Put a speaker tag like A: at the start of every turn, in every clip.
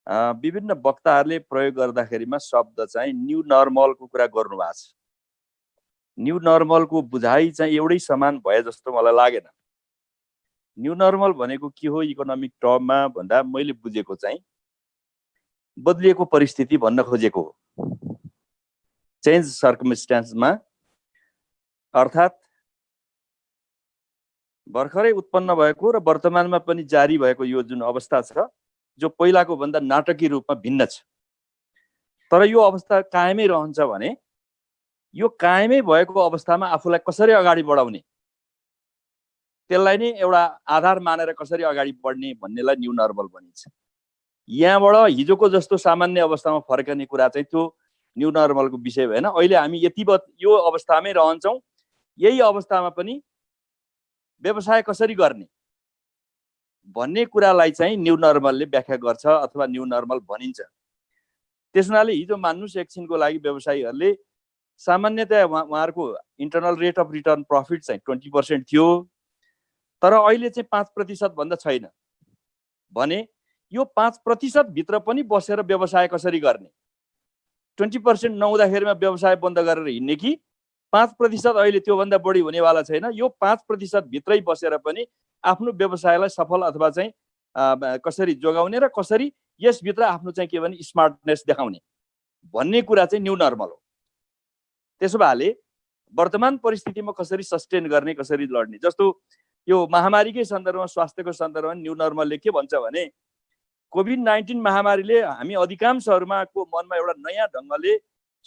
A: विभिन्न वक्ताहरूले प्रयोग गर्दाखेरिमा शब्द चाहिँ न्यू नर्मलको कुरा गर्नुभएको छ। न्यू नर्मलको बुझाइ चाहिँ एउटै समान भए जस्तो मलाई लागेन। न्यू नर्मल भनेको के हो इकोनोमिक टर्ममा भन्दा मैले बुझेको चाहिँ बदलिएको परिस्थिति भन्न खोजेको हो। चेन्ज सर्कमस्टेन्समा, अर्थात् भर्खरै उत्पन्न भएको र वर्तमानमा पनि जारी भएको यो जुन अवस्था छ जो पहिलाको भन्दा नाटकीय रूपमा भिन्न छ, तर यो अवस्था कायमै रहन्छ भने यो कायमै भएको अवस्थामा आफूलाई कसरी अगाडि बढाउने, त्यसलाई नै एउटा आधार मानेर कसरी अगाडि बढ्ने भन्नेलाई न्यू नर्मल भनिन्छ। यहाँबाट हिजोको जस्तो सामान्य अवस्थामा फर्कने कुरा चाहिँ त्यो न्यू नर्मलको विषय भएन। अहिले हामी यो अवस्थामै रहन्छौँ। यही अवस्थामा पनि व्यवसाय कसरी गर्ने भन्ने कुरालाई चाहिँ न्यू नर्मलले व्याख्या गर्छ अथवा न्यू नर्मल भनिन्छ। त्यस हुनाले हिजो मान्नुस् एकछिनको लागि व्यवसायीहरूले सामान्यतया उहाँहरूको internal rate of return profit चाहिँ 20% थियो, तर अहिले चाहिँ 5% भन्दा छैन भने यो 5% भित्र पनि बसेर व्यवसाय कसरी गर्ने, 20% नहुँदाखेरिमा व्यवसाय बन्द गरेर हिँड्ने कि 5% अहिले त्योभन्दा बढी हुनेवाला छैन, यो 5% भित्रै बसेर पनि आफ्नो व्यवसायलाई सफल अथवा चाहिँ कसरी जोगाउने र कसरी यसभित्र आफ्नो चाहिँ के भने स्मार्टनेस देखाउने भन्ने कुरा चाहिँ न्यू नर्मल हो। त्यसो भए वर्तमान परिस्थितिमा कसरी सस्टेन गर्ने, कसरी लड्ने, जस्तो यो महामारीकै सन्दर्भमा, स्वास्थ्यको सन्दर्भमा न्यू नर्मलले के भन्छ भने कोभिड-19 महामारीले हामी अधिकांशहरूमा को मनमा एउटा नयाँ ढङ्गले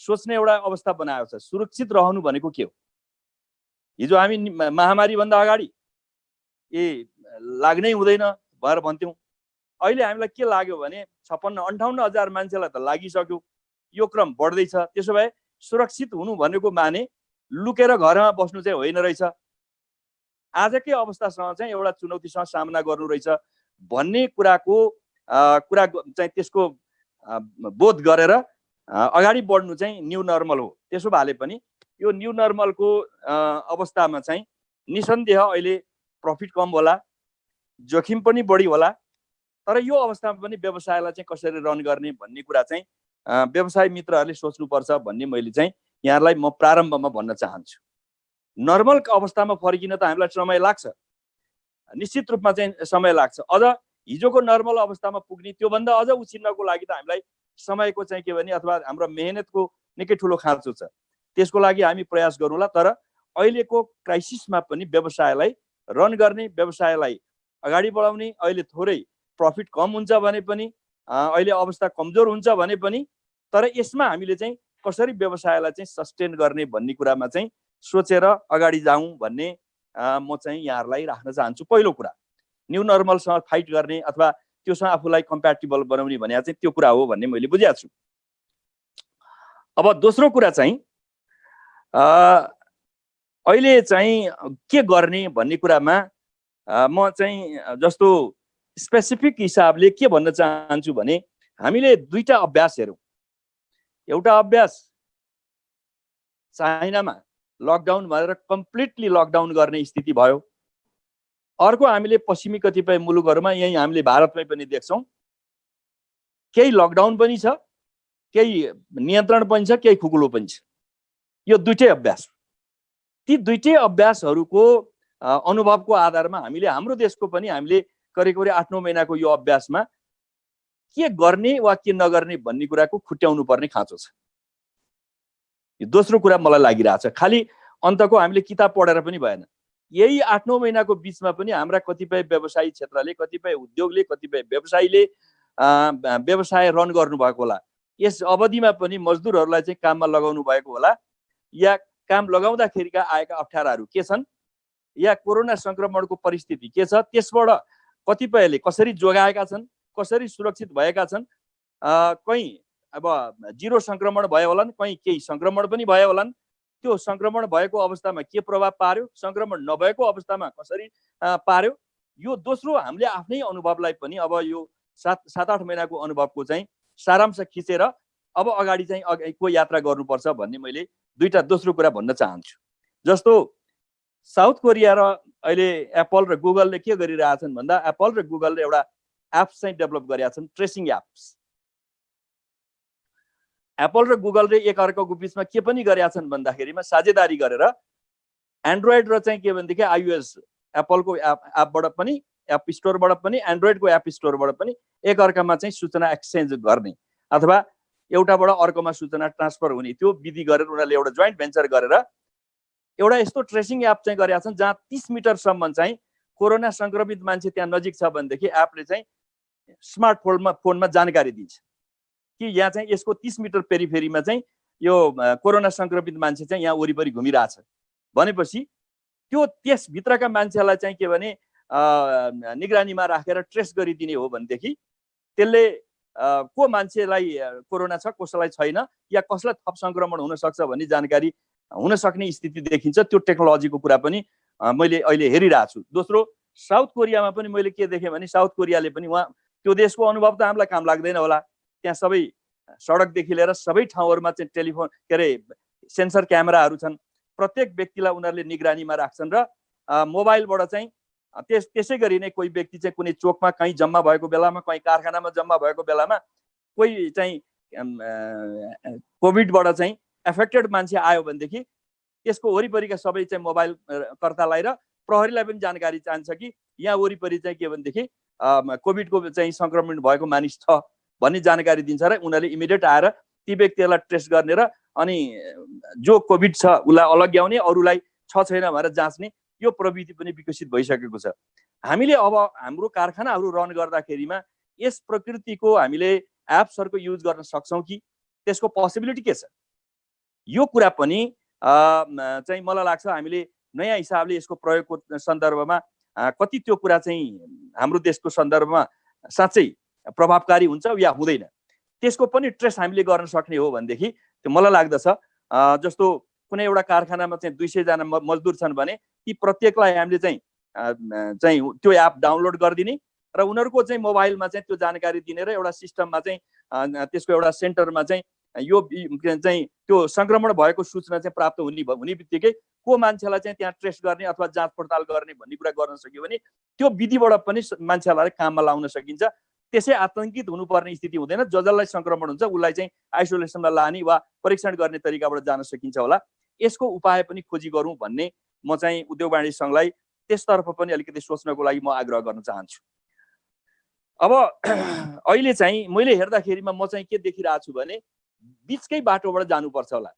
A: सोच्ने एउटा अवस्था बनाएको छ। सुरक्षित रहनु भनेको के हो? हिजो हामी महामारीभन्दा अगाडि लाग्नै हुँदैन भनेर भन्थ्यौँ। अहिले हामीलाई के लाग्यो भने 56-58 हजार मान्छेलाई त लागिसक्यो, यो क्रम बढ्दैछ। त्यसो भए सुरक्षित हुनु भनेको माने लुकेर घरमा बस्नु चाहिँ होइन रहेछ, आजकै अवस्थासँग चाहिँ एउटा चुनौतीसँग सामना गर्नु रहेछ भन्ने कुरा चाहिँ त्यसको बोध गरेर अगाडि बढ्नु चाहिँ न्यू नर्मल हो। त्यसो भए पनि यो न्यू नर्मलको अवस्थामा चाहिँ निसन्देह अहिले प्रफिट कम होला, जोखिम पनि बढी होला, तर यो अवस्थामा पनि व्यवसायलाई चाहिँ कसरी रन गर्ने भन्ने कुरा चाहिँ व्यवसाय मित्रहरूले सोच्नुपर्छ भन्ने मैले चाहिँ यहाँलाई म प्रारम्भमा भन्न चाहन्छु। नर्मल अवस्थामा फर्किन त हामीलाई समय लाग्छ, निश्चित रूपमा चाहिँ समय लाग्छ। अझ हिजोको नर्मल अवस्थामा पुग्ने, त्योभन्दा अझ उछिन्नको लागि त हामीलाई समयको चाहिँ के भने अथवा हाम्रो मेहनतको निकै ठुलो खाँचो छ। त्यसको लागि हामी प्रयास गरौँला, तर अहिलेको क्राइसिसमा पनि व्यवसायलाई रन गर्ने, व्यवसायलाई अगाडि बढाउने, अहिले थोरै प्रफिट कम हुन्छ भने पनि, अहिले अवस्था कमजोर हुन्छ भने पनि, तर यसमा हामीले चाहिँ कसरी व्यवसायलाई चाहिँ सस्टेन गर्ने भन्ने कुरामा चाहिँ सोचेर अगाडि जाउँ भन्ने म चाहिँ यहाँहरूलाई राख्न चाहन्छु। पहिलो कुरा न्यू नर्मलसँग फाइट गर्ने अथवा त्योसँग आफूलाई कम्प्याटिबल बनाउने भने चाहिँ त्यो कुरा हो भन्ने मैले बुझेको छु। अब दोस्रो कुरा चाहिँ अहिले चाहिँ के गर्ने भन्ने कुरामा म चाहिँ जस्तो स्पेसिफिक हिसाबले के भन्न चाहन्छु भने हामीले दुईटा अभ्यास हेरौँ। एउटा अभ्यास चाइनामा लकडाउन भएर कम्प्लिटली लकडाउन गर्ने स्थिति भयो। अर्को हामीले पश्चिमी कतिपय मुलुकहरूमा, यही हामीले भारतमै पनि देख्छौँ, केही लकडाउन पनि छ, केही नियन्त्रण पनि छ, केही खुकुलो पनि छ। यो दुईटै अभ्यास, ती दुईटै अभ्यासहरूको अनुभवको आधारमा हामीले हाम्रो देशको पनि हामीले करिब 8-9 महिनाको यो अभ्यासमा के गर्ने वा के नगर्ने भन्ने कुराको खुट्याउनु पर्ने खाँचो छ। यो दोस्रो कुरा मलाई लागिरहेछ। खालि अन्तको हामीले किताब पढेर पनि भएन। यही 8-9 महिनाको बिचमा पनि हाम्रा कतिपय व्यवसायी क्षेत्रले, कतिपय उद्योगले, कतिपय व्यवसायीले व्यवसाय रन गर्नुभएको होला। यस अवधिमा पनि मजदुरहरूलाई चाहिँ काममा लगाउनु भएको होला, या काम लगाउँदाखेरिका आएका अप्ठ्याराहरू के छन्, या कोरोना संक्रमणको परिस्थिति के छ, त्यसबाट कतिपयले कसरी जोगाएका छन्, कसरी सुरक्षित भएका छन्। कहीँ अब जिरो संक्रमण भयो होलान्, कहीँ केही संक्रमण पनि भयो होलान्। त्यो संक्रमण भएको अवस्थामा के प्रभाव पार्यो, संक्रमण नभएको अवस्थामा कसरी पार्यो, यो दोस्रो हामीले आफ्नै अनुभवलाई पनि अब यो 7-8 महिनाको अनुभवको चाहिँ सारांश खिचेर अब अगाडि चाहिँ अगाडिको यात्रा गर्नुपर्छ भन्ने मैले दुईटा दोस्रो कुरा भन्न चाहन्छु। जस्तो साउथ कोरिया र अहिले एप्पल र गुगलले के गरिरहेछन् भन्दा, एप्पल र गुगलले एउटा एप्स चाहिँ डेभलप गरेका छन्, ट्रेसिङ एप्स। एप्पल र गुगलले एकअर्काको बिचमा के पनि गरेका छन् भन्दाखेरिमा साझेदारी गरेर एन्ड्रोइड र चाहिँ के भनेदेखि आइओएस एप्पलको एपबाट पनि एप स्टोरबाट पनि एन्ड्रोइडको एप स्टोरबाट पनि एकअर्कामा चाहिँ सूचना एक्सचेन्ज गर्ने अथवा एउटाबाट अर्कोमा सूचना ट्रान्सफर हुने त्यो विधि गरेर उनीहरूले एउटा जोइन्ट भेन्चर गरेर एउटा यस्तो ट्रेसिङ एप चाहिँ गरेका छन् जहाँ 30 मिटरसम्म चाहिँ कोरोना संक्रमित मान्छे त्यहाँ नजिक छ भनेदेखि एपले चाहिँ स्मार्टफोनमा जानकारी दिन्छ कि यहाँ चाहिँ यसको 30 मिटर पेरिफेरीमा चाहिँ यो कोरोना संक्रमित मान्छे चाहिँ यहाँ वरिपरि घुमिरहेछ भनेपछि त्यो त्यसभित्रका मान्छेलाई चाहिँ के भने निगरानीमा राखेर ट्रेस गरिदिने हो भनेदेखि त्यसले को मान्छेलाई कोरोना छ कसैलाई छैन या कसलाई थप संक्रमण हुन सक्छ भन्ने जानकारी हुन सक्ने स्थिति देखिन्छ। त्यो टेक्नोलोजीको कुरा पनि मैले अहिले हेरिरहेको छु। दोस्रो, साउथ कोरियामा पनि मैले के देखेँ भने साउथ कोरियाले पनि उहाँ त्यो देशको अनुभव त हामीलाई काम लाग्दैन होला, त्यहाँ सबै सडकदेखि लिएर सबै ठाउँहरूमा चाहिँ टेलिफोन के अरे सेन्सर क्यामेराहरू छन्, प्रत्येक व्यक्तिलाई उनीहरूले निगरानीमा राख्छन् र मोबाइलबाट चाहिँ त्यसै गरी नै कोही व्यक्ति चाहिँ कुनै चोकमा कहीँ जम्मा भएको बेलामा कहीँ कारखानामा जम्मा भएको बेलामा कोही चाहिँ कोभिडबाट चाहिँ एफेक्टेड मान्छे आयो भनेदेखि त्यसको वरिपरिका सबै चाहिँ मोबाइल कर्तालाई र प्रहरीलाई पनि जानकारी चाहन्छ कि यहाँ वरिपरि चाहिँ के भनेदेखि कोभिडको चाहिँ संक्रमण भएको मानिस छ भन्ने जानकारी दिन्छ र उनीहरूले इमिडिएट आएर ती व्यक्तिहरूलाई ट्रेस गर्ने र अनि जो कोभिड छ उसलाई अलग्याउने अरूलाई छ छैन भनेर जाँच्ने यो प्रविधि पनि विकसित भइसकेको छ। हामीले अब हाम्रो कारखानाहरू रन गर्दाखेरिमा यस प्रकृतिको हामीले एप्सहरूको युज गर्न सक्छौँ कि त्यसको पोसिबिलिटी के छ, यो कुरा पनि चाहिँ मलाई लाग्छ हामीले नयाँ हिसाबले यसको प्रयोगको सन्दर्भमा कति त्यो कुरा चाहिँ हाम्रो देशको सन्दर्भमा साँच्चै प्रभावकारी हुन्छ या हुँदैन त्यसको पनि ट्रेस हामीले गर्न सक्ने हो भनेदेखि त्यो मलाई लाग्दछ जस्तो कुनै एउटा कारखानामा चाहिँ 200 जना मजदुर छन् भने ती प्रत्येकलाई हामीले चाहिँ त्यो एप डाउनलोड गरिदिने र उनीहरूको चाहिँ मोबाइलमा चाहिँ त्यो जानकारी दिने र एउटा सिस्टममा चाहिँ त्यसको एउटा सेन्टरमा चाहिँ यो चाहिँ त्यो संक्रमण भएको सूचना चाहिँ प्राप्त हुने बित्तिकै को मान्छेलाई चाहिँ त्यहाँ ट्रेस गर्ने अथवा जाँच पडताल गर्ने भन्ने कुरा गर्न सक्यो भने त्यो विधिबाट पनि मान्छेलाई काममा लाउन सकिन्छ। त्यसै आतंकित हुनुपर्ने स्थिति हुँदैन, जसलाई संक्रमण हुन्छ उसलाई चाहिँ आइसोलेसनमा लाने वा परीक्षण गर्ने तरिकाबाट जान सकिन्छ होला। यसको उपाय पनि खोजी गरौँ भन्ने म चाहिँ उद्योग वाणिज्य सङ्घलाई त्यसतर्फ पनि अलिकति सोच्नको लागि म आग्रह गर्न चाहन्छु। अब अहिले चाहिँ मैले हेर्दाखेरिमा म चाहिँ के देखिरहेको छु भने बिचकै बाटोबाट जानुपर्छ होला।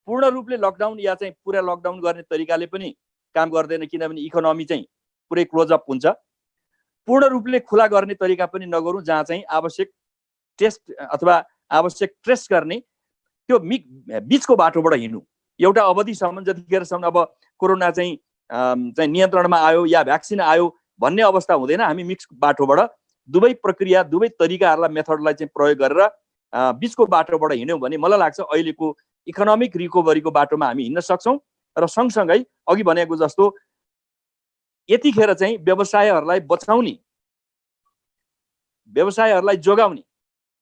A: पूर्ण रूपले लकडाउन या चाहिँ पुरा लकडाउन गर्ने तरिकाले पनि काम गर्दैन, किनभने इकोनोमी चाहिँ पुरै क्लोजअप हुन्छ। पूर्ण रूपले खुला गर्ने तरिका पनि नगरौँ, जहाँ चाहिँ आवश्यक टेस्ट अथवा आवश्यक ट्रेस गर्ने त्यो बिचको बाटोबाट हिँड्नु। एउटा अवधिसम्म जतिखेरसम्म अब कोरोना चाहिँ नियन्त्रणमा आयो या भ्याक्सिन आयो भन्ने अवस्था हुँदैन, हामी मिक्स बाटोबाट दुवै प्रक्रिया दुवै तरिकाहरूलाई मेथडलाई चाहिँ प्रयोग गरेर बिचको बाटोबाट हिँड्यौँ भने मलाई लाग्छ अहिलेको इकोनोमिक रिकभरीको बाटोमा हामी हिँड्न सक्छौँ। र सँगसँगै अघि भनेको जस्तो यतिखेर चाहिँ व्यवसायहरूलाई बचाउने, व्यवसायहरूलाई जोगाउने,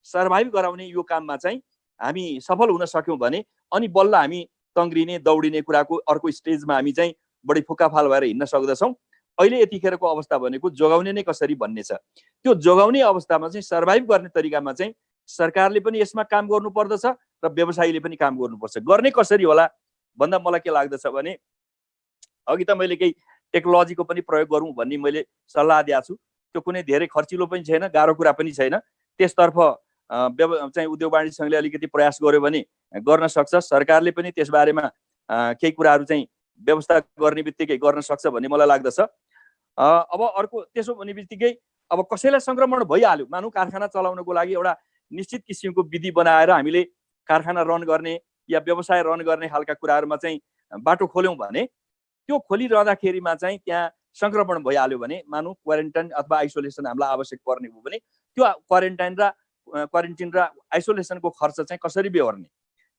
A: सर्भाइभ गराउने यो काममा चाहिँ हामी सफल हुन सक्यौँ भने अनि बल्ल हामी तङ्ग्रिने दौडिने कुराको अर्को स्टेजमा हामी चाहिँ बढी फुक्काफाल भएर हिँड्न सक्दछौँ। अहिले यतिखेरको अवस्था भनेको जोगाउने नै कसरी भन्ने छ। त्यो जोगाउने अवस्थामा चाहिँ सर्भाइभ गर्ने तरिकामा चाहिँ सरकारले पनि यसमा काम गर्नुपर्दछ र व्यवसायीले पनि काम गर्नुपर्छ। गर्ने कसरी होला भन्दा मलाई के लाग्दछ भने अघि त मैले केही टेक्नोलोजीको पनि प्रयोग गरौँ भन्ने मैले सल्लाह दिएको छु। त्यो कुनै धेरै खर्चिलो पनि छैन, गाह्रो कुरा पनि छैन। त्यसतर्फ चाहिँ उद्योग वाणिज्य सङ्घले अलिकति प्रयास गर्यो भने गर्न सक्छ। सरकारले पनि त्यसबारेमा केही कुराहरू चाहिँ व्यवस्था गर्ने बित्तिकै गर्न सक्छ भन्ने मलाई लाग्दछ। अब अर्को त्यसो भन्ने बित्तिकै अब कसैलाई संक्रमण भइहाल्यो, मानौँ कारखाना चलाउनको लागि एउटा निश्चित किसिमको विधि बनाएर हामीले कारखाना रन गर्ने या व्यवसाय रन गर्ने खालका कुराहरूमा चाहिँ बाटो खोल्यौँ भने त्यो खोलिरहँदाखेरिमा चाहिँ त्यहाँ संक्रमण भइहाल्यो भने मानौँ क्वारेन्टाइन अथवा आइसोलेसन हामीलाई आवश्यक पर्ने हो भने त्यो क्वारेन्टिन र आइसोलेसनको खर्च चाहिँ कसरी बेहोर्ने,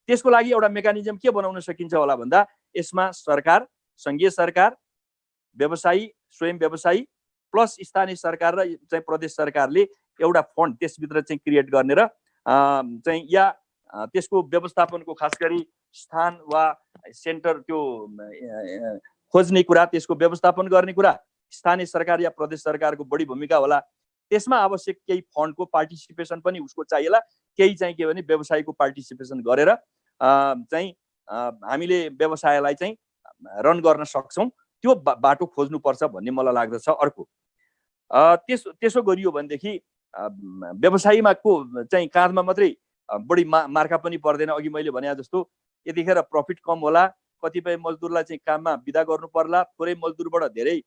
A: त्यसको लागि एउटा मेकानिजम के बनाउन सकिन्छ होला भन्दा यसमा सरकार, सङ्घीय सरकार, व्यवसायी, स्वयं व्यवसायी प्लस स्थानीय सरकार र चाहिँ प्रदेश सरकारले एउटा फन्ड त्यसभित्र चाहिँ क्रिएट गर्ने र चाहिँ या त्यसको व्यवस्थापनको खास गरी स्थान वा सेन्टर त्यो खोज्ने कुरा, त्यसको व्यवस्थापन गर्ने कुरा स्थानीय सरकार या प्रदेश सरकारको बढी भूमिका होला। त्यसमा आवश्यक केही फन्डको पार्टिसिपेसन पनि उसको चाहिएला, केही चाहिँ के भने व्यवसायको पार्टिसिपेसन गरेर चाहिँ हामीले व्यवसायलाई चाहिँ रन गर्न सक्छौँ, त्यो बाटो खोज्नुपर्छ भन्ने मलाई लाग्दछ। अर्को त्यसो गरियो भनेदेखि व्यवसायीमा को चाहिँ काँधमा मात्रै बढी मार्का पनि पर्दैन। अघि मैले भने जस्तो यतिखेर प्रफिट कम होला, कतिपय मजदुरलाई चाहिँ काममा बिदा गर्नु पर्ला, थोरै मजदुरबाट धेरै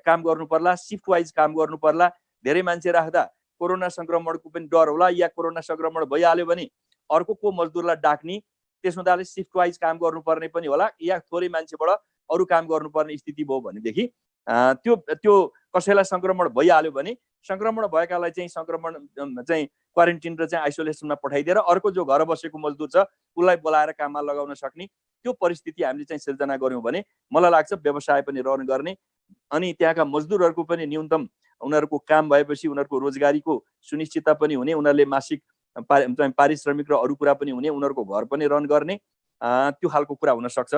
A: काम गर्नु पर्ला, सिफ्ट वाइज काम गर्नु पर्ला, धेरै मान्छे राख्दा कोरोना संक्रमणको पनि डर होला, या कोरोना संक्रमण भइहाल्यो भने अर्को को मजदुरलाई डाक्ने, त्यसो हुँदाले सिफ्ट वाइज काम गर्नुपर्ने पनि होला, या थोरै मान्छेबाट अरू काम गर्नुपर्ने स्थिति भयो भनेदेखि त्यो कसैलाई संक्रमण भइहाल्यो भने संक्रमण भएकालाई चाहिँ संक्रमण चाहिँ क्वारेन्टिन र चाहिँ आइसोलेसनमा पठाइदिएर अर्को जो घर बसेको मजदुर छ उसलाई बोलाएर काममा लगाउन सक्ने त्यो परिस्थिति हामीले चाहिँ सिर्जना गर्यौँ भने मलाई लाग्छ व्यवसाय पनि रन गर्ने, अनि त्यहाँका मजदुरहरूको पनि न्यूनतम उनीहरूको काम भएपछि उनीहरूको रोजगारीको सुनिश्चितता पनि हुने, उनीहरूले मासिक पारिश्रमिक र अरू कुरा पनि हुने, उनीहरूको घर पनि रन गर्ने, त्यो खालको कुरा हुन सक्छ।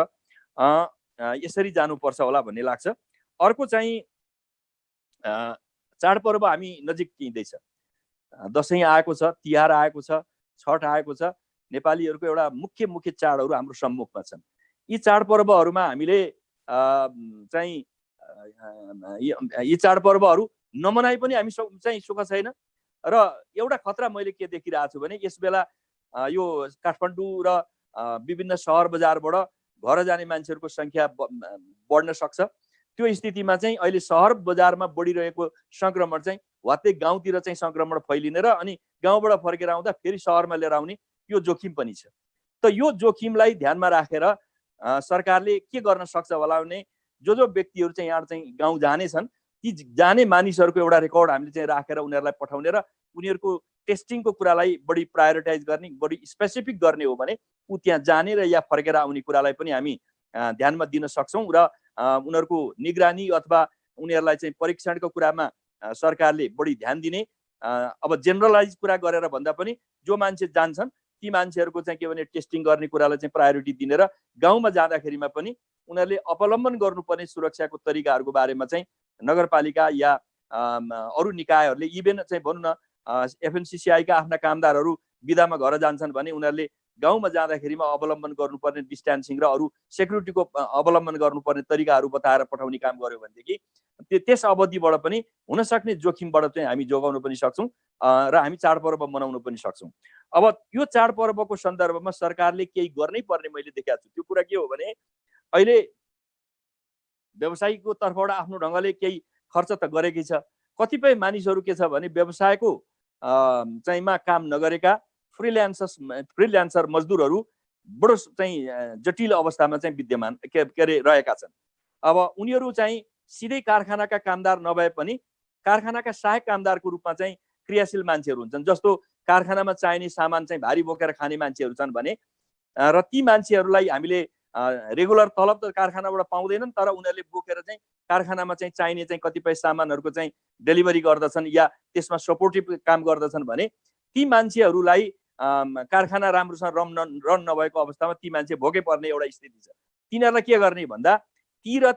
A: यसरी जानुपर्छ होला भन्ने लाग्छ। अर्को चाहिँ चाडपर्व हामी नजिक किँदैछ, दसैँ आएको छ, तिहार आएको छ, छठ आएको छ, नेपालीहरूको एउटा मुख्य चाडहरू हाम्रो सम्मुखमा छन्। यी चाडपर्वहरूमा हामीले चाहिँ यी चाडपर्वहरू नमनाइ पनि हामी चाहिँ सुख छैन। र एउटा खतरा मैले के देखिरहेको छु भने यस बेला यो काठमाडौँ र विभिन्न सहर बजारबाट घर जाने मान्छेहरूको संख्या बढ्न सक्छ। त्यो स्थितिमा चाहिँ अहिले सहर बजारमा बढिरहेको संक्रमण चाहिँ वात्तै गाउँतिर चाहिँ संक्रमण फैलिने र अनि गाउँबाट फर्केर आउँदा फेरि सहरमा लिएर आउने यो जोखिम पनि छ। त यो जोखिमलाई ध्यानमा राखेर सरकारले के गर्न सक्छ होला भने जो व्यक्तिहरू चाहिँ यहाँ चाहिँ गाउँ जाने छन् ती जाने मानिसहरूको एउटा रेकर्ड हामीले चाहिँ राखेर उनीहरूलाई पठाउने र उनीहरूको टेस्टिङको कुरालाई बढी प्रायोरिटाइज गर्ने, बढी स्पेसिफिक गर्ने हो भने ऊ त्यहाँ जाने र या फर्केर आउने कुरालाई पनि हामी ध्यानमा दिन सक्छौँ र उनीहरूको निगरानी अथवा उनीहरूलाई चाहिँ परीक्षणको कुरामा सरकारले बढी ध्यान दिने। अब जेनरलाइज कुरा गरेर भन्दा पनि जो मान्छे जान्छन् ती मान्छेहरूको चाहिँ के भने टेस्टिङ गर्ने कुरालाई चाहिँ प्रायोरिटी दिने र गाउँमा जाँदाखेरिमा पनि उनीहरूले अवलम्बन गर्नुपर्ने सुरक्षाको तरिकाहरूको बारेमा चाहिँ नगरपालिका या अरू निकायहरूले इभेन चाहिँ भनौँ न एफएनसीसीआईका आफ्ना कामदारहरू बिदामा घर जान्छन् भने उनीहरूले गाउँमा जाँदाखेरिमा अवलम्बन गर्नुपर्ने डिस्टेन्सिङ र अरू सेक्युरिटीको अवलम्बन गर्नुपर्ने तरिकाहरू बताएर पठाउने काम गर्यो भनेदेखि त्यस अवधिबाट पनि हुन सक्ने जोखिमबाट चाहिँ हामी जोगाउन पनि सक्छौँ र हामी चाडपर्व मनाउन पनि सक्छौँ। अब यो चाडपर्वको सन्दर्भमा सरकारले केही गर्नै पर्ने मैले देखेको छु। त्यो कुरा के हो भने अहिले व्यवसायीको तर्फबाट आफ्नो ढङ्गले केही खर्च त गरेकै छ, कतिपय मानिसहरू के छ भने व्यवसायको चाहिँमा काम नगरेका फ्रिल्यान्सर मजदुरहरू बडो चाहिँ जटिल अवस्थामा चाहिँ विद्यमान के अरे रहेका छन्। अब उनीहरू चाहिँ सिधै कारखानाका कामदार नभए पनि कारखानाका सहायक कामदारको रूपमा चाहिँ क्रियाशील मान्छेहरू हुन्छन्। जस्तो कारखानामा चाहिने सामान चाहिँ भारी बोकेर खाने मान्छेहरू छन् भने र ती मान्छेहरूलाई हामीले रेगुलर तलब त कारखानाबाट पाउँदैनन्, तर उनीहरूले बोकेर चाहिँ कारखानामा चाहिँ चाहिने चाहिँ कतिपय सामानहरूको चाहिँ डेलिभरी गर्दछन् या त्यसमा सपोर्टिभ काम गर्दछन् भने ती मान्छेहरूलाई कारखाना राम्रोसँग रन नभएको अवस्थामा ती मान्छे भोकै पर्ने एउटा स्थिति छ। तिनीहरूलाई के गर्ने भन्दा ती र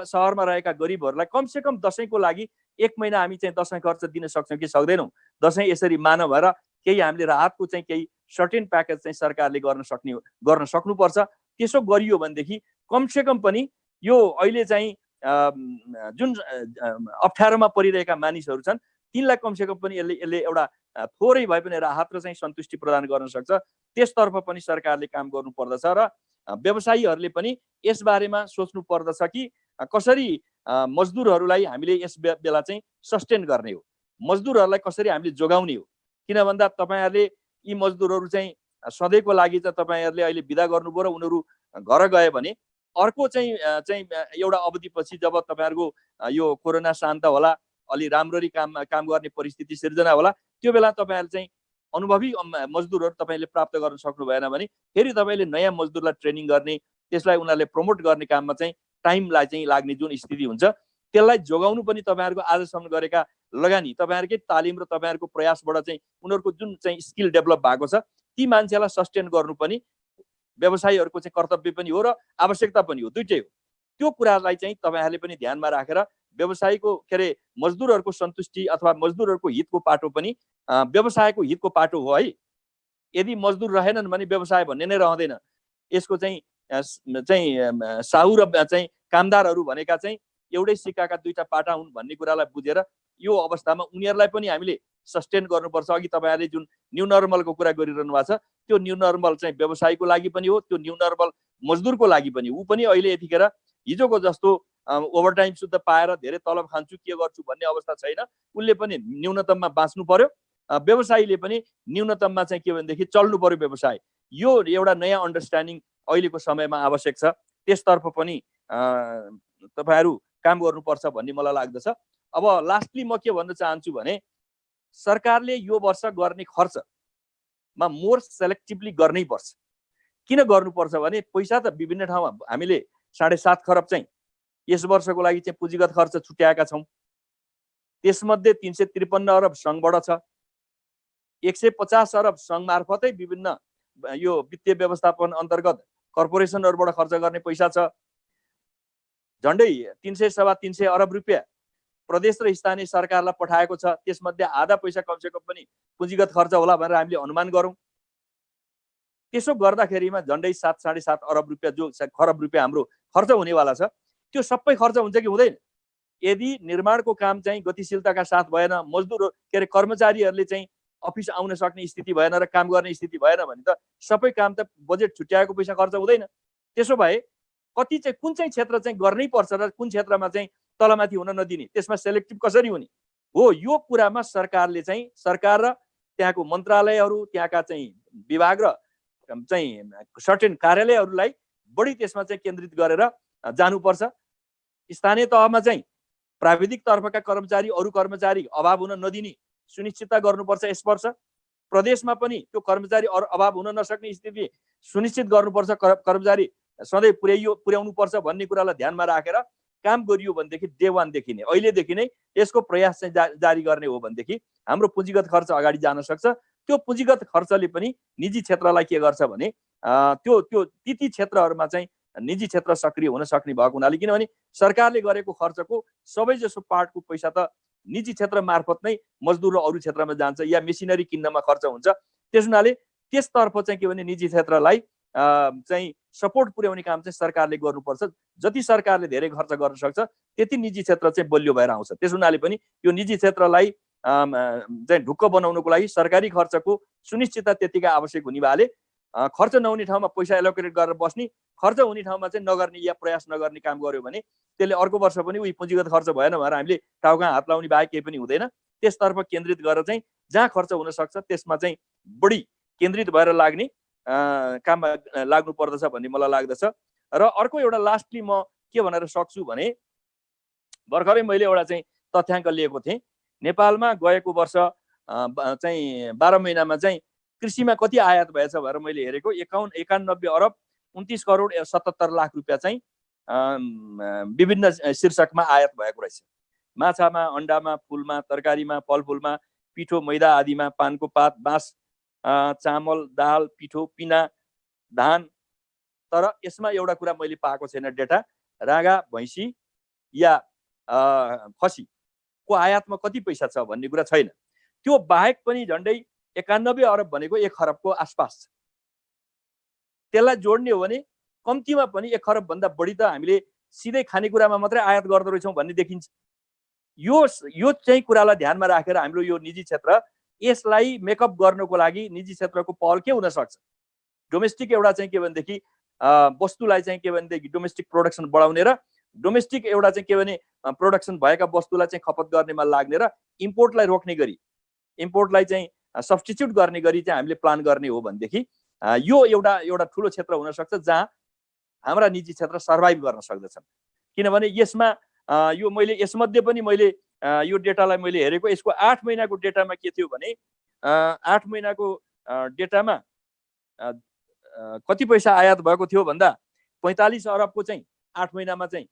A: सहरमा रहेका गरिबहरूलाई कमसेकम दसैँको लागि 1 महिना हामी चाहिँ दसैँ खर्च दिन सक्छौँ कि सक्दैनौँ, दसैँ यसरी मान भएर केही हामीले राहतको चाहिँ केही सर्टेन प्याकेज चाहिँ सरकारले गर्न सक्नुपर्छ। त्यसो गरियो भनेदेखि कमसेकम पनि यो अहिले चाहिँ जुन अप्ठ्यारोमा परिरहेका मानिसहरू छन् तिनलाई कमसेकम पनि यसले एउटा थोरै भए पनि राहत र चाहिँ सन्तुष्टि प्रदान गर्न सक्छ। त्यसतर्फ पनि सरकारले काम गर्नुपर्दछ र व्यवसायीहरूले पनि यसबारेमा सोच्नु पर्दछ कि कसरी मजदुरहरूलाई हामीले यस बेला चाहिँ सस्टेन गर्ने हो, मजदुरहरूलाई कसरी हामीले जोगाउने हो। किन भन्दा तपाईँहरूले यी मजदुरहरू चाहिँ सधैँको लागि त तपाईँहरूले अहिले बिदा गर्नुभयो र उनीहरू घर गए भने अर्को चाहिँ एउटा अवधिपछि जब तपाईँहरूको यो कोरोना शान्त होला, अलि राम्ररी काम गर्ने परिस्थिति सिर्जना होला, त्यो बेला तपाईँहरूले चाहिँ अनुभवी मजदुरहरू तपाईँले प्राप्त गर्न सक्नु भएन भने फेरि तपाईँले नयाँ मजदुरलाई ट्रेनिङ गर्ने, त्यसलाई उनीहरूले प्रमोट गर्ने काममा चाहिँ टाइमलाई चाहिँ लाग्ने जुन स्थिति हुन्छ त्यसलाई जोगाउनु पनि तपाईँहरूको आजसम्म गरेका लगानी, तपाईँहरूकै तालिम र तपाईँहरूको प्रयासबाट चाहिँ उनीहरूको जुन चाहिँ स्किल डेभलप भएको छ ती मान्छेलाई सस्टेन गर्नु पनि व्यवसायीहरूको चाहिँ कर्तव्य पनि हो र आवश्यकता पनि हो, दुइटै हो। त्यो कुरालाई चाहिँ तपाईँहरूले पनि ध्यानमा राखेर व्यवसायीको के अरे मजदुरहरूको सन्तुष्टि अथवा मजदुरहरूको हितको पाटो पनि व्यवसायको हितको पाटो हो है। यदि मजदुर रहेनन् भने व्यवसाय भन्ने नै रहँदैन। यसको चाहिँ साहु र चाहिँ कामदारहरू भनेका चाहिँ एउटै सिक्काका दुईटा पाटा हुन् भन्ने कुरालाई बुझेर यो अवस्थामा उनीहरूलाई पनि हामीले सस्टेन गर्नुपर्छ। अघि तपाईँहरूले जुन न्यू नर्मलको कुरा गरिरहनु भएको छ, त्यो न्यू नर्मल चाहिँ व्यवसायको लागि पनि हो, त्यो न्यू नर्मल मजदुरको लागि पनि। ऊ पनि अहिले यतिखेर हिजोको जस्तो ओभरटाइम शुद्ध पाएर धेरै तलब खान्छु के गर्छु भन्ने अवस्था छैन। उसले पनि न्यूनतममा बाँच्नु पर्यो, व्यवसायीले पनि न्यूनतममा चाहिँ के भनेदेखि चल्नु पर्यो व्यवसाय। यो एउटा नयाँ अन्डरस्ट्यान्डिङ अहिलेको समयमा आवश्यक छ। त्यसतर्फ पनि तपाईँहरू काम गर्नुपर्छ भन्ने मलाई लाग्दछ। अब लास्टली म के भन्न चाहन्छु भने सरकारले यो वर्ष गर्ने खर्चमा मोर सेलेक्टिभली गर्नै पर्छ। किन गर्नुपर्छ भने पैसा त विभिन्न ठाउँमा हामीले 7.5 खरब चाहिँ यस वर्षको लागि चाहिँ पुँजीगत खर्च छुट्याएका छौँ। त्यसमध्ये 353 अरब सङ्घबाट छ, 150 अरब सङ्घ मार्फतै विभिन्न यो वित्तीय व्यवस्थापन अन्तर्गत कर्पोरेसनहरूबाट खर्च गर्ने पैसा छ। झन्डै 300 अरब रुपियाँ प्रदेश र स्थानीय सरकारलाई पठाएको छ। त्यसमध्ये आधा पैसा कमसेकम पनि पुँजीगत खर्च होला भनेर हामीले अनुमान गरौँ। त्यसो गर्दाखेरिमा झन्डै 7.5 अरब रुपियाँ जो खरब रुपियाँ हाम्रो खर्च हुनेवाला छ, त्यो सबै खर्च हुन्छ कि हुँदैन? यदि निर्माणको काम चाहिँ गतिशीलताका साथ भएन, मजदुर के अरे कर्मचारीहरूले चाहिँ अफिस आउन सक्ने स्थिति भएन र काम गर्ने स्थिति भएन भने त सबै काम त बजेट छुट्याएको पैसा खर्च हुँदैन। त्यसो भए कति चाहिँ कुन चाहिँ क्षेत्र चाहिँ गर्नै पर्छ र कुन क्षेत्रमा चाहिँ तलमाथि हुन नदिने, त्यसमा सेलेक्टिभ कसरी हुने हो, यो कुरामा सरकारले चाहिँ सरकार र त्यहाँको मन्त्रालयहरू, त्यहाँका चाहिँ विभाग र चाहिँ सर्टेन कार्यालयहरूलाई बढी त्यसमा चाहिँ केन्द्रित गरेर जानुपर्छ। स्थानीय तहमा चाहिँ प्राविधिक तर्फका कर्मचारी अरू कर्मचारी अभाव हुन नदिने सुनिश्चितता गर्नुपर्छ यस वर्ष। प्रदेशमा पनि त्यो कर्मचारी अभाव हुन नसक्ने स्थिति सुनिश्चित गर्नुपर्छ। कर्मचारी सधैँ पुर्याउनुपर्छ भन्ने कुरालाई ध्यानमा राखेर काम गरियो भनेदेखि डे 1 देखि नै अहिलेदेखि नै यसको प्रयास चाहिँ जारी गर्ने हो भनेदेखि हाम्रो पुँजीगत खर्च अगाडि जान सक्छ। त्यो पुँजीगत खर्चले पनि निजी क्षेत्रलाई के गर्छ भने त्यो ती क्षेत्रहरूमा चाहिँ निजी क्षेत्र सक्रिय हुन सक्ने भएको हुनाले, किनभने सरकारले गरेको खर्चको सबैजसो पार्टको पैसा त निजी क्षेत्र मार्फत नै मजदुर र अरू क्षेत्रमा जान्छ या मेसिनरी किन्नमा खर्च हुन्छ। त्यस हुनाले त्यसतर्फ चाहिँ के भने निजी क्षेत्रलाई चाहिँ सपोर्ट पुर्याउने काम चाहिँ सरकारले गर्नुपर्छ। जति सरकारले धेरै खर्च गर्न सक्छ त्यति निजी क्षेत्र चाहिँ बलियो भएर आउँछ। त्यस हुनाले पनि यो निजी क्षेत्रलाई चाहिँ ढुक्क बनाउनको लागि सरकारी खर्चको सुनिश्चितता त्यतिकै आवश्यक हुने भएले खर्च नहुने ठाउँमा पैसा एलोकेट गरेर बस्ने, खर्च हुने ठाउँमा चाहिँ नगर्ने या प्रयास नगर्ने काम गर्यो भने त्यसले अर्को वर्ष पनि उही पुँजीगत खर्च भएन भनेर हामीले टाउका हात लाउने बाहेक केही पनि हुँदैन। त्यसतर्फ केन्द्रित गरेर चाहिँ जहाँ खर्च हुन सक्छ त्यसमा चाहिँ बढी केन्द्रित भएर लाग्ने काममा लाग्नु पर्दछ भन्ने मलाई लाग्दछ। र अर्को एउटा लास्टली म के भनेर सक्छु भने भर्खरै मैले एउटा चाहिँ तथ्याङ्क लिएको थिएँ। नेपालमा गएको वर्ष चाहिँ 12 महिनामा चाहिँ कृषिमा कति आयात भएछ भनेर मैले हेरेको 91 अरब 29 करोड 77 लाख रुपियाँ चाहिँ विभिन्न शीर्षकमा आयात भएको रहेछ। माछामा, अन्डामा, फुलमा, तरकारीमा, फलफुलमा, पिठो, मैदा आदिमा, पानको पात, बाँस, चामल, दाल, पिठो, पिना, धान। तर यसमा एउटा कुरा मैले पाएको छैन डेटा, रागा, भैँसी या खसीको आयातमा कति पैसा छ भन्ने कुरा छैन। त्यो बाहेक पनि झन्डै 91 अरब भनेको 1 खरबको आसपास छ। त्यसलाई जोड्ने हो भने कम्तीमा पनि 1 खरब भन्दा बढी त हामीले सिधै खानेकुरामा मात्रै आयात गर्दो रहेछौँ भन्ने देखिन्छ। यो चाहिँ कुरालाई ध्यानमा राखेर हाम्रो यो निजी क्षेत्र यसलाई मेकअप गर्नको लागि निजी क्षेत्रको पहल के हुन सक्छ? डोमेस्टिक एउटा चाहिँ के भनेदेखि वस्तुलाई चाहिँ के भनेदेखि डोमेस्टिक प्रोडक्सन बढाउने र डोमेस्टिक एउटा चाहिँ के भने प्रोडक्सन भएका वस्तुलाई चाहिँ खपत गर्नेमा लाग्ने र इम्पोर्टलाई रोक्ने गरी, इम्पोर्टलाई चाहिँ सब्स्टिट्युट गर्ने गरी चाहिँ हामीले प्लान गर्ने हो भनेदेखि यो एउटा ठुलो क्षेत्र हुन सक्छ जहाँ हाम्रा निजी क्षेत्र सर्भाइभ गर्न सक्दछन्। किनभने यसमा यो मैले यसमध्ये पनि मैले यो डेटालाई मैले हेरेको, यसको 8 महिनाको डेटामा के थियो भने 8 महिनाको डेटामा कति पैसा आयात भएको थियो भन्दा 45 अरबको चाहिँ 8 महिनामा चाहिँ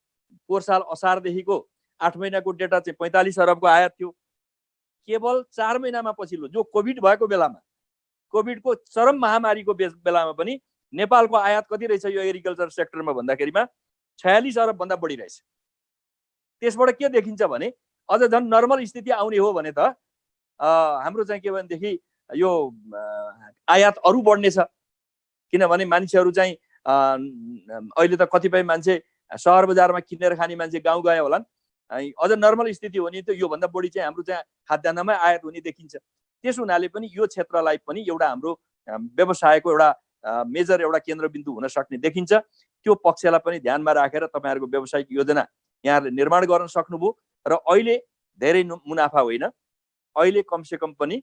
A: पोहोर साल असारदेखिको 8 महिनाको डेटा चाहिँ 45 अरबको आयात थियो। केवल 4 महिनामा पछिल्लो जो कोभिड भएको बेलामा, कोभिडको चरम महामारीको बेलामा पनि नेपालको आयात कति रहेछ यो एग्रिकल्चर सेक्टरमा भन्दाखेरिमा 46 अरब भन्दा बढी रहेछ। त्यसबाट के देखिन्छ भने अझ झन् नर्मल स्थिति आउने हो भने त हाम्रो चाहिँ के भनेदेखि यो आयात अरू बढ्नेछ। किनभने मान्छेहरू चाहिँ अहिले त कतिपय मान्छे सहर बजारमा किनेर खाने मान्छे गाउँ गए होलान्। अझ नर्मल स्थिति हो भने त योभन्दा बढी चाहिँ हाम्रो चाहिँ खाद्यान्नमै आयात हुने देखिन्छ। त्यस हुनाले पनि यो क्षेत्रलाई पनि एउटा हाम्रो व्यवसायको एउटा मेजर एउटा केन्द्रबिन्दु हुन सक्ने देखिन्छ। त्यो पक्षलाई पनि ध्यानमा राखेर तपाईँहरूको व्यावसायिक योजना यहाँहरूले निर्माण गर्न सक्नुभयो र अहिले धेरै मुनाफा होइन, अहिले कमसेकम पनि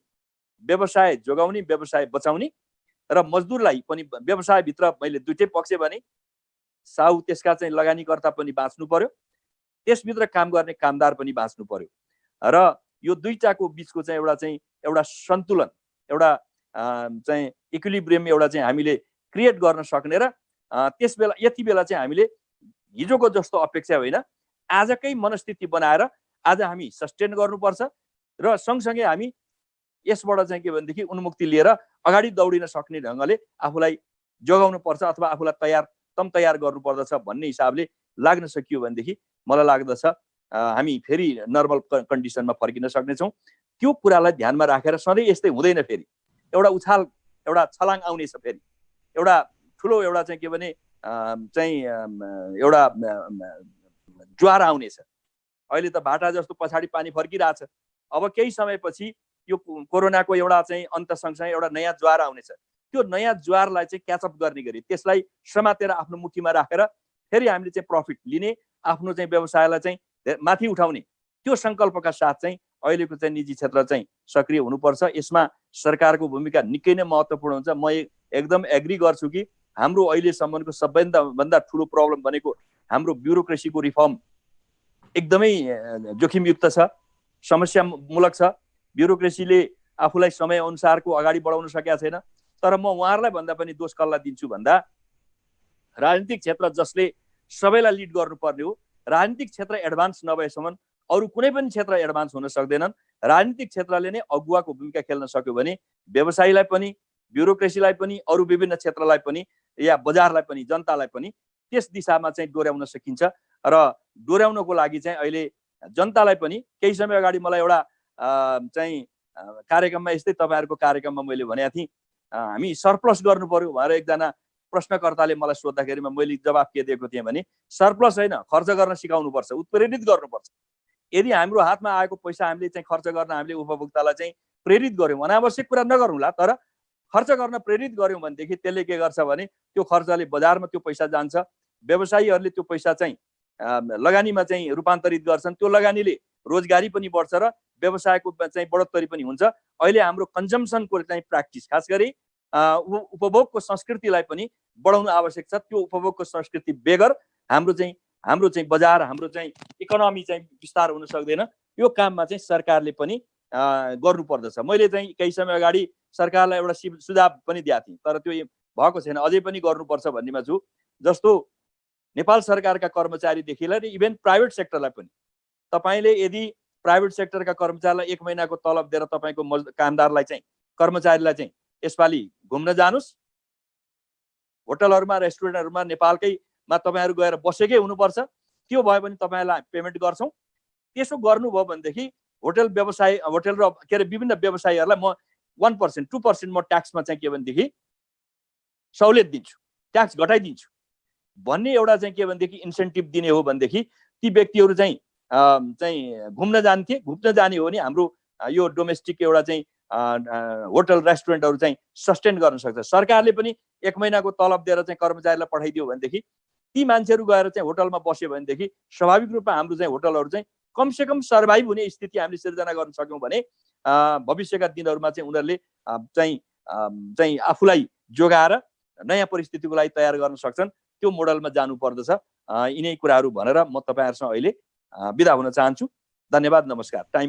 A: व्यवसाय जोगाउने, व्यवसाय बचाउने र मजदुरलाई पनि व्यवसायभित्र मैले दुईटै पक्ष भने साहु त्यसका चाहिँ लगानीकर्ता पनि बाँच्नु पर्यो, त्यसभित्र काम गर्ने कामदार पनि बाँच्नु पर्यो र यो दुईटाको बिचको चाहिँ एउटा सन्तुलन, एउटा चाहिँ इक्विलिब्रियम एउटा चाहिँ हामीले क्रिएट गर्न सक्ने र त्यस बेला यति बेला चाहिँ हामीले हिजोको जस्तो अपेक्षा होइन, आजकै मनस्थिति बनाएर आज हामी सस्टेन गर्नुपर्छ र सँगसँगै हामी यसबाट चाहिँ के भनेदेखि उन्मुक्ति लिएर अगाडि दौडिन सक्ने ढङ्गले आफूलाई जोगाउनु पर्छ अथवा आफूलाई तयार गर्नुपर्दछ भन्ने हिसाबले लाग्न सकियो भनेदेखि मलाई लाग्दछ हामी फेरि नर्मल कन्डिसनमा फर्किन सक्नेछौँ। त्यो कुरालाई ध्यानमा राखेर सधैँ यस्तै हुँदैन, फेरि एउटा उछाल, एउटा छलाङ आउनेछ, फेरि एउटा ठुलो एउटा चाहिँ के भने चाहिँ एउटा ज्वार आउनेछ। अहिले त भाटा जस्तो पछाडि पानी फर्किरहेछ। अब केही समयपछि यो कोरोनाको एउटा चाहिँ अन्त सँगसँगै एउटा नयाँ ज्वार आउनेछ। त्यो नयाँ ज्वारलाई चाहिँ क्याचअप गर्ने गरी त्यसलाई समातेर आफ्नो मुठीमा राखेर फेरि हामीले चाहिँ प्रफिट लिने, आफ्नो चाहिँ व्यवसायलाई चाहिँ माथि उठाउने त्यो सङ्कल्पका साथ चाहिँ अहिलेको चाहिँ निजी क्षेत्र चाहिँ सक्रिय हुनुपर्छ। यसमा सरकारको भूमिका निकै नै महत्त्वपूर्ण हुन्छ। म एकदम एग्री गर्छु कि हाम्रो अहिलेसम्मको सबैभन्दा ठुलो प्रब्लम भनेको हाम्रो ब्युरोक्रेसीको रिफर्म एकदमै जोखिमयुक्त छ, समस्यामूलक छ। ब्युरोक्रेसीले आफूलाई समयअनुसारको अगाडि बढाउन सकेका छैन। तर म उहाँहरूलाई भन्दा पनि दोष कसलाई दिन्छु भन्दा राजनीतिक क्षेत्र जसले सबैलाई लिड गर्नुपर्ने हो, राजनीतिक क्षेत्र एडभान्स नभएसम्म अरू कुनै पनि क्षेत्र एडभान्स हुन सक्दैनन्। राजनीतिक क्षेत्रले नै अगुवाको भूमिका खेल्न सक्यो भने व्यवसायीलाई पनि, ब्युरोक्रेसीलाई पनि, अरू विभिन्न क्षेत्रलाई पनि या बजारलाई पनि, जनतालाई पनि त्यस दिशामा चाहिँ डोर्याउन सकिन्छ। र डोर्याउनको लागि चाहिँ अहिले जनतालाई पनि केही समय अगाडि मलाई एउटा चाहिँ कार्यक्रममा यस्तै तपाईँहरूको कार्यक्रममा मैले भनेको थिएँ हामी सरप्लस गर्नु पर्यो भनेर एकजना प्रश्नकर्ताले मलाई सोद्धाखेरिमा मैले जवाफ के दिएको थिएँ भने सरप्लस होइन, खर्च गर्न सिकाउनुपर्छ, उत्प्रेरित गर्नुपर्छ। यदि हाम्रो हातमा आएको पैसा हामीले चाहिँ खर्च गर्न हामीले उपभोक्तालाई चाहिँ प्रेरित गर्यौँ, अनावश्यक कुरा नगरौँला, तर खर्च गर्न प्रेरित गर्यौँ भनेदेखि त्यसले के गर्छ भने त्यो खर्चले बजारमा त्यो पैसा जान्छ, व्यवसायीहरूले त्यो पैसा चाहिँ लगानीमा चाहिँ रूपान्तरित गर्छन्, त्यो लगानीले रोजगारी पनि बढ्छ र व्यवसायको चाहिँ बढोत्तरी पनि हुन्छ। अहिले हाम्रो कन्जम्सनको चाहिँ प्र्याक्टिस, खास गरी उपभोगको संस्कृतिलाई पनि बढाउनु आवश्यक छ। त्यो उपभोगको संस्कृति बेगर हाम्रो चाहिँ बजार, हाम्रो चाहिँ इकोनोमी चाहिँ विस्तार हुन सक्दैन। यो काममा चाहिँ सरकारले पनि गर्नुपर्दछ। मैले चाहिँ केही समय अगाडि सरकारलाई एउटा सुझाव पनि दिएको थिएँ, तर त्यो भएको छैन, अझै पनि गर्नुपर्छ भन्नेमा छु। जस्तो नेपाल सरकारका कर्मचारीदेखि लिएर इभेन प्राइभेट सेक्टरलाई पनि तपाईँले यदि प्राइभेट सेक्टरका कर्मचारीलाई 1 महिनाको तलब दिएर तपाईँको कामदारलाई चाहिँ, कर्मचारीलाई चाहिँ यसपालि घुम्न जानुस्, होटलहरूमा, रेस्टुरेन्टहरूमा नेपालकैमा तपाईँहरू गएर बसेकै हुनुपर्छ, त्यो भयो भने तपाईँलाई पेमेन्ट गर्छौँ। त्यसो गर्नुभयो भनेदेखि होटल र के अरे विभिन्न व्यवसायीहरूलाई म 1%, 2% म ट्याक्समा चाहिँ के भनेदेखि सहुलियत दिन्छु, ट्याक्स घटाइदिन्छु भन्ने एउटा चाहिँ के भनेदेखि इन्सेन्टिभ दिने हो भनेदेखि ती व्यक्तिहरू चाहिँ घुम्न जाने हो भने हाम्रो यो डोमेस्टिक एउटा चाहिँ होटल रेस्टुरेन्टहरू चाहिँ सस्टेन गर्न सक्छ। सरकारले पनि 1 महिनाको तलब दिएर चाहिँ कर्मचारीलाई पठाइदियो भनेदेखि ती मान्छेहरू गएर चाहिँ होटलमा बस्यो भनेदेखि स्वाभाविक रूपमा हाम्रो चाहिँ होटलहरू चाहिँ कमसेकम सर्भाइभ हुने स्थिति हामीले सिर्जना गर्न सक्यौँ भने भविष्यका दिनहरूमा चाहिँ उनीहरूले चाहिँ आफूलाई जोगाएर नयाँ परिस्थितिको लागि तयार गर्न सक्छन्। त्यो मोडलमा जानुपर्दछ। यिनै कुराहरू भनेर म तपाईँहरूसँग अहिले बिदा हुन चाहन्छु। धन्यवाद, नमस्कार। टाइम